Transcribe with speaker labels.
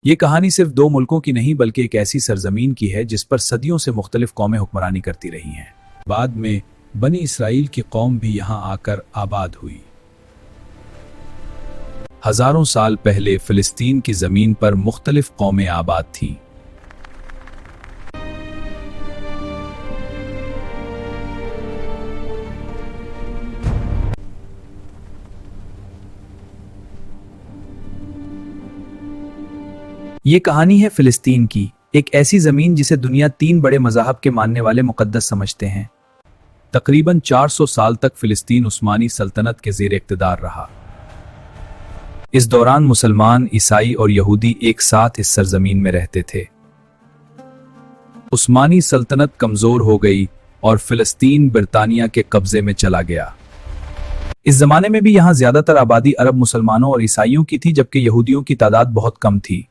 Speaker 1: ये कहानी सिर्फ दो मुल्कों की नहीं बल्कि एक ऐसी सरजमीन की है जिस पर सदियों से मुख्तलिफ कौमें हुक्मरानी करती रही हैं। बाद में बनी इसराइल की कौम भी यहाँ आकर आबाद हुई। हजारों साल पहले फिलिस्तीन की जमीन पर मुख्तलिफ कौमें आबाद थीं। ये कहानी है फिलिस्तीन की, एक ऐसी जमीन जिसे दुनिया तीन बड़े मज़ाहब के मानने वाले मुकद्दस समझते हैं। तकरीबन 400 साल तक फिलिस्तीन उस्मानी सल्तनत के ज़ेर इक़्तिदार रहा। इस दौरान मुसलमान, ईसाई और यहूदी एक साथ इस सरजमीन में रहते थे। उस्मानी सल्तनत कमजोर हो गई और फिलिस्तीन बरतानिया के कब्जे में चला गया। इस जमाने में भी यहाँ ज्यादातर आबादी अरब मुसलमानों और ईसाइयों की थी, जबकि यहूदियों की तादाद बहुत कम थी।